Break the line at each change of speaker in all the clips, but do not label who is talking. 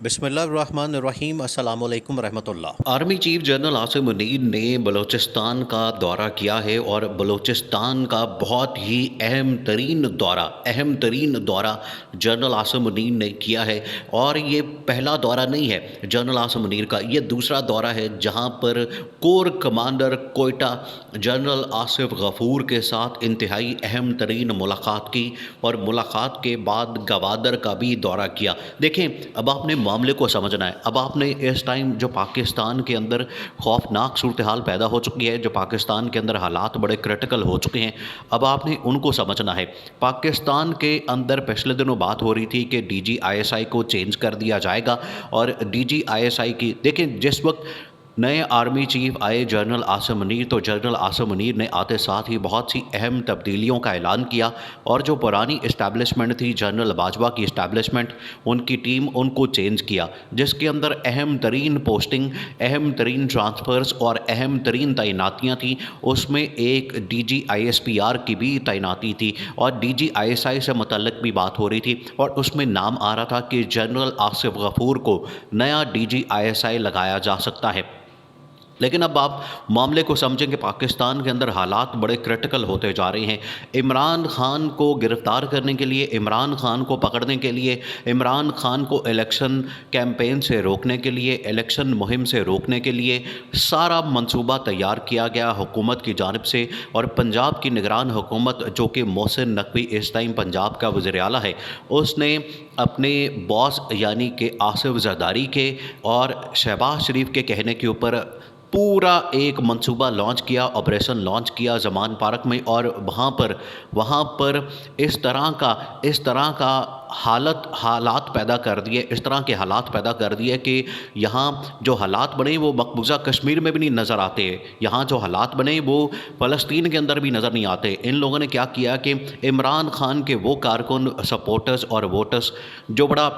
बिस्मिल्लाहिर्रहमानिर्रहीम। अस्सलाम वालेकुम रहमतुल्लाह।
Army chief general Asim Munir ने बलूचिस्तान का दौरा किया है और बलूचिस्तान का बहुत ही अहम तरीन दौरा जनरल आसिम मुनीर ने किया है। और ये पहला दौरा नहीं है जनरल आसिम मुनीर का, ये दूसरा दौरा है जहां पर corps commander Quetta general Asif Ghafoor के साथ इंतहाई अहम तरीन मुलाकात की और मुलाकात के बाद गवादर का भी दौरा किया। देखें, अब आपने मामले को समझना है। अब आपने इस टाइम जो पाकिस्तान के अंदर खौफनाक सूरत हाल पैदा हो चुकी है, जो पाकिस्तान के अंदर हालात बड़े क्रिटिकल हो चुके हैं, अब आपने उनको समझना है। पाकिस्तान के अंदर पिछले दिनों बात हो रही थी कि DGISI को चेंज कर दिया जाएगा और DGISI की देखें, जिस वक्त नए आर्मी चीफ आए जनरल आसिम मुनीर, तो जनरल आसिम मुनीर ने आते साथ ही बहुत सी अहम तब्दीलियों का ऐलान किया और जो पुरानी इस्टेब्लिशमेंट थी जनरल बाजवा की इस्टेब्लिशमेंट, उनकी टीम, उनको चेंज किया, जिसके अंदर अहम तरीन पोस्टिंग, अहम तरीन ट्रांसफ़र्स और अहम तरीन तैनातियाँ थीं। उसमें एक DGISPR की भी तैनाती थी और DGISI से मुतल्लिक भी बात हो रही थी और उसमें नाम आ रहा था कि जनरल आसिफ गफूर को नया DGISI लगाया जा सकता है। लेकिन अब आप मामले को समझें कि पाकिस्तान के अंदर हालात बड़े क्रिटिकल होते जा रहे हैं। इमरान खान को गिरफ़्तार करने के लिए, इमरान खान को पकड़ने के लिए, इमरान खान को इलेक्शन कैंपेन से रोकने के लिए, इलेक्शन मुहिम से रोकने के लिए सारा मंसूबा तैयार किया गया हुकूमत की जानिब से। और पंजाब की निगरान हुकूमत, जो कि मोहसिन नकवी इस टाइम पंजाब का वज़ीर आला है, उसने अपने बॉस यानी कि आसिफ जरदारी के और शहबाज शरीफ के कहने के ऊपर पूरा एक मंसूबा लॉन्च किया, ऑपरेशन लॉन्च किया ज़मान पार्क में। और वहाँ पर इस तरह का हालात पैदा कर दिए, इस तरह के हालात पैदा कर दिए कि यहाँ जो हालात बने वो मकबूजा कश्मीर में भी नहीं नज़र आते, यहाँ जो हालात बने वो फ़लस्तीन के अंदर भी नज़र नहीं आते। इन लोगों ने क्या किया कि इमरान खान के वो कारकुन, सपोर्टर्स और वोटर्स जो बड़ा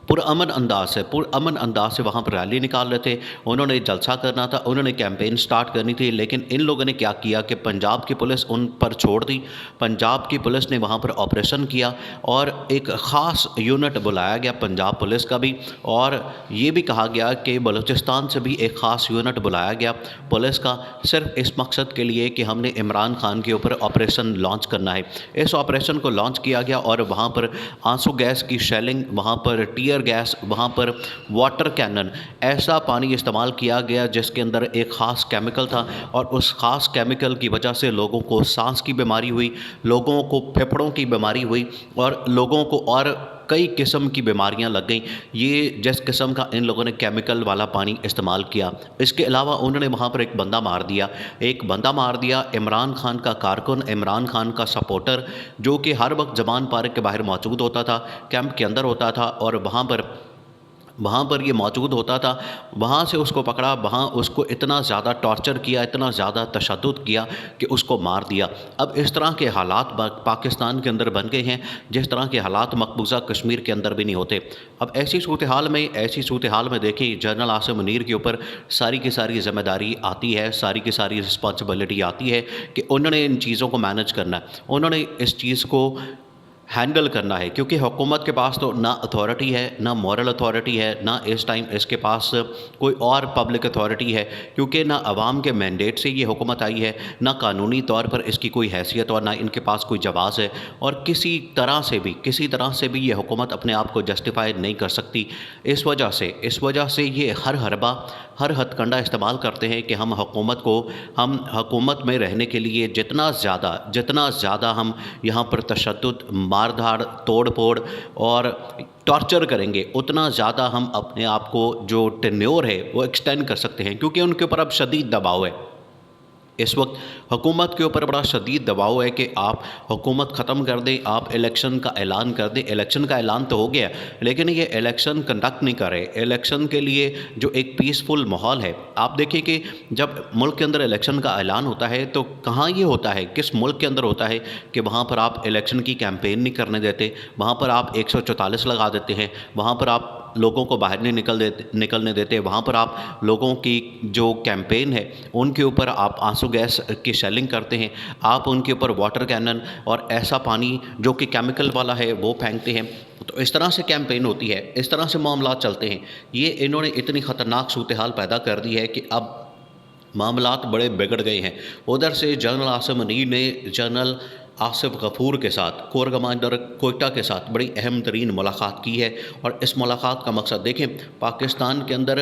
पुरअमन अंदाज से वहाँ पर रैली निकाल रहे थे, उन्होंने जलसा करना था, उन्होंने कैंपेन स्टार्ट करनी थी, लेकिन इन लोगों ने क्या किया कि पंजाब की पुलिस उन पर छोड़ दी। पंजाब की पुलिस ने वहाँ पर ऑपरेशन किया और एक ख़ास यूनिट बुलाया गया पंजाब पुलिस का भी, और ये भी कहा गया कि बलूचिस्तान से भी एक ख़ास यूनिट बुलाया गया पुलिस का, सिर्फ इस मकसद के लिए कि हमने इमरान खान के ऊपर ऑपरेशन लॉन्च करना है। इस ऑपरेशन को लॉन्च किया गया और वहाँ पर आंसू गैस की शेलिंग, वहाँ पर टीयर गैस, वहाँ पर वाटर कैनन, ऐसा पानी इस्तेमाल किया गया जिसके अंदर एक ख़ास केमिकल था और उस ख़ास केमिकल की वजह से लोगों को सांस की बीमारी हुई, लोगों को फेफड़ों की बीमारी हुई और लोगों को और कई किस्म की बीमारियां लग गईं। ये जिस किस्म का इन लोगों ने केमिकल वाला पानी इस्तेमाल किया। इसके अलावा उन्होंने वहाँ पर एक बंदा मार दिया, इमरान खान का कारकुन, इमरान खान का सपोर्टर, जो कि हर वक्त ज़मान पार्क के बाहर मौजूद होता था, कैंप के अंदर होता था और वहाँ पर ये मौजूद होता था। वहाँ से उसको पकड़ा, वहाँ उसको इतना ज़्यादा टॉर्चर किया, इतना ज़्यादा तशद्दुद किया कि उसको मार दिया। अब इस तरह के हालात पाकिस्तान के अंदर बन गए हैं जिस तरह के हालात मकबूजा कश्मीर के अंदर भी नहीं होते। अब ऐसी सूरत हाल में देखिए, जनरल आसिम मुनीर के ऊपर सारी की सारी ज़िम्मेदारी आती है, सारी की सारी रिस्पॉन्सिबिलिटी आती है कि उन्होंने इन चीज़ों को मैनेज करना है, उन्होंने इस चीज़ को हैंडल करना है, क्योंकि हुकूमत के पास तो ना अथॉरिटी है, ना मॉरल अथॉरिटी है, ना इस टाइम इसके पास कोई और पब्लिक अथॉरिटी है, क्योंकि ना अवाम के मैंडेट से ये हुकूमत आई है, ना कानूनी तौर पर इसकी कोई हैसियत और ना इनके पास कोई जवाज़ है, और किसी तरह से भी ये हुकूमत अपने आप को जस्टिफाई नहीं कर सकती। इस वजह से ये हर हथकंडा इस्तेमाल करते हैं कि हम हुकूमत में रहने के लिए जितना ज़्यादा हम यहाँ पर तशद्दुद, मार-धाड़, तोड़-फोड़ और टॉर्चर करेंगे, उतना ज़्यादा हम अपने आप को जो टेन्योर है वो एक्सटेंड कर सकते हैं, क्योंकि उनके ऊपर अब शदीद दबाव है। इस वक्त हुकूमत के ऊपर बड़ा शदीद दबाव है कि आप हुकूमत ख़त्म कर दें, आप इलेक्शन का ऐलान कर दें। इलेक्शन का ऐलान तो हो गया, लेकिन ये इलेक्शन कंडक्ट नहीं कर रहे। इलेक्शन के लिए जो एक पीसफुल माहौल है, आप देखिए कि जब मुल्क के अंदर इलेक्शन का ऐलान होता है तो कहाँ ये होता है, किस मुल्क के अंदर होता है कि वहाँ पर आप इलेक्शन की कैंपेन नहीं करने देते, वहाँ पर आप 144 लगा देते हैं, वहाँ पर आप لوگوں کو باہر نہیں نکلنے دیتے، وہاں پر آپ لوگوں کی جو کیمپین ہے ان کے اوپر آپ آنسو گیس کی شیلنگ کرتے ہیں، آپ ان کے اوپر واٹر کینن اور ایسا پانی جو کہ کیمیکل والا ہے وہ پھینکتے ہیں۔ تو اس طرح سے کیمپین ہوتی ہے، اس طرح سے معاملات چلتے ہیں۔ یہ انہوں نے اتنی خطرناک صورتحال پیدا کر دی ہے کہ اب معاملات بڑے بگڑ گئے ہیں۔ ادھر سے جنرل عاصم منیر نے جنرل آصف غفور کے ساتھ، کور کمانڈر کوئٹہ کے ساتھ بڑی اہم ترین ملاقات کی ہے، اور اس ملاقات کا مقصد دیکھیں، پاکستان کے اندر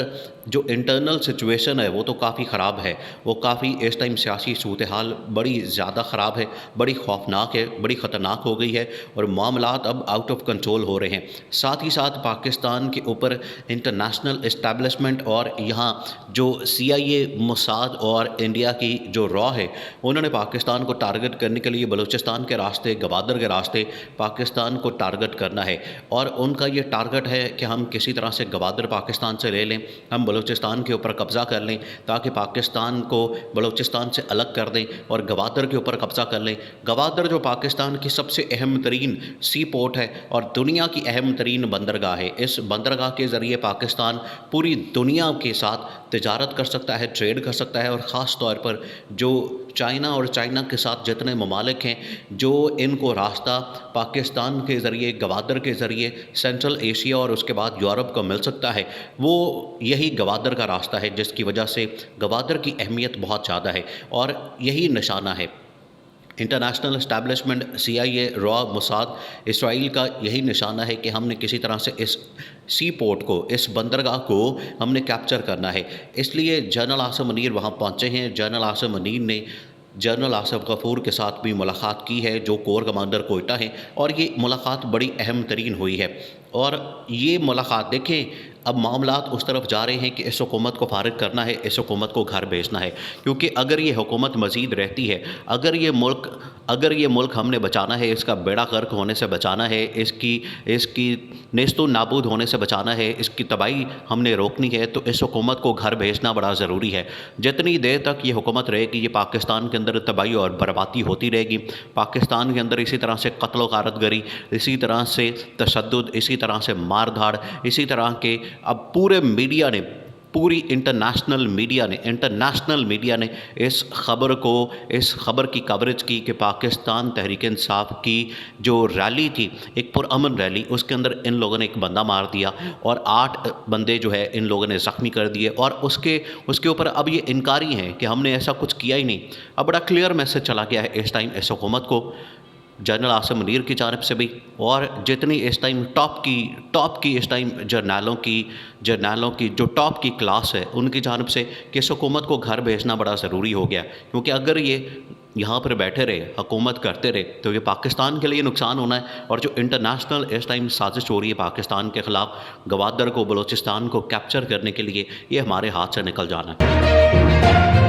جو انٹرنل سچویشن ہے وہ تو کافی خراب ہے، وہ کافی اس ٹائم سیاسی صورتحال بڑی زیادہ خراب ہے، بڑی خوفناک ہے، بڑی خطرناک ہو گئی ہے، اور معاملات اب آؤٹ آف کنٹرول ہو رہے ہیں۔ ساتھ ہی ساتھ پاکستان کے اوپر انٹرنیشنل اسٹیبلشمنٹ اور یہاں جو CIA، موساد اور انڈیا کی جو را ہے، انہوں نے پاکستان کو ٹارگٹ کرنے کے لیے بلوچستان کے راستے، گوادر کے راستے پاکستان کو ٹارگٹ کرنا ہے، اور ان کا یہ ٹارگٹ ہے کہ ہم کسی طرح سے گوادر پاکستان سے لے لیں، ہم بلوچستان کے اوپر قبضہ کر لیں تاکہ پاکستان کو بلوچستان سے الگ کر دیں اور گوادر کے اوپر قبضہ کر لیں۔ گوادر جو پاکستان کی سب سے اہم ترین سی پورٹ ہے اور دنیا کی اہم ترین بندرگاہ ہے، اس بندرگاہ کے ذریعے پاکستان پوری دنیا کے ساتھ تجارت کر سکتا ہے، ٹریڈ کر سکتا ہے، اور خاص طور پر جو چائنا اور چائنا کے ساتھ جتنے ممالک ہیں جو ان کو راستہ پاکستان کے ذریعے، گوادر کے ذریعے سینٹرل ایشیا اور اس کے بعد یورپ کو مل سکتا ہے، وہ یہی گوادر کا راستہ ہے، جس کی وجہ سے گوادر کی اہمیت بہت زیادہ ہے، اور یہی نشانہ ہے انٹرنیشنل اسٹیبلشمنٹ، CIA، را، موساد، اسرائیل کا یہی نشانہ ہے کہ ہم نے کسی طرح سے اس سی پورٹ کو، اس بندرگاہ کو ہم نے کیپچر کرنا ہے۔ اس لیے جنرل عاصم منیر وہاں پہنچے ہیں۔ جنرل عاصم منیر نے جنرل آصف غفور کے ساتھ بھی ملاقات کی ہے جو کور کمانڈر کوئٹہ ہیں، اور یہ ملاقات بڑی اہم ترین ہوئی ہے، اور یہ ملاقات دیکھیں اب معاملات اس طرف جا رہے ہیں کہ اس حکومت کو فارغ کرنا ہے، اس حکومت کو گھر بھیجنا ہے، کیونکہ اگر یہ حکومت مزید رہتی ہے، اگر یہ ملک ہم نے بچانا ہے، اس کا بیڑا غرق ہونے سے بچانا ہے، اس کی نیست و نابود ہونے سے بچانا ہے، اس کی تباہی ہم نے روکنی ہے، تو اس حکومت کو گھر بھیجنا بڑا ضروری ہے۔ جتنی دیر تک یہ حکومت رہے گی، یہ پاکستان کے اندر تباہی اور بربادی ہوتی رہے گی، پاکستان کے اندر اسی طرح سے قتل و غارت گری، اسی طرح سے تشدد، اسی طرح سے مار دھاڑ، اسی طرح کے اب پورے میڈیا نے، پوری انٹرنیشنل میڈیا نے اس خبر کی کوریج کی کہ پاکستان تحریک انصاف کی جو ریلی تھی، ایک پرامن ریلی، اس کے اندر ان لوگوں نے ایک بندہ مار دیا اور 8 بندے جو ہے ان لوگوں نے زخمی کر دیے، اور اس کے اوپر اب یہ انکاری ہیں کہ ہم نے ایسا کچھ کیا ہی نہیں۔ اب بڑا کلیئر میسج چلا گیا ہے اس ٹائم اس حکومت کو، جنرل عاصم منیر کی جانب سے بھی، اور جتنی اس ٹائم ٹاپ کی اس ٹائم جرنیلوں کی جو ٹاپ کی کلاس ہے ان کی جانب سے، کہ اس حکومت کو گھر بھیجنا بڑا ضروری ہو گیا، کیونکہ اگر یہ یہاں پر بیٹھے رہے، حکومت کرتے رہے، تو یہ پاکستان کے لیے نقصان ہونا ہے، اور جو انٹرنیشنل اس ٹائم سازش ہو رہی ہے پاکستان کے خلاف، گوادر کو، بلوچستان کو کیپچر کرنے کے لیے، یہ ہمارے ہاتھ سے نکل جانا ہے۔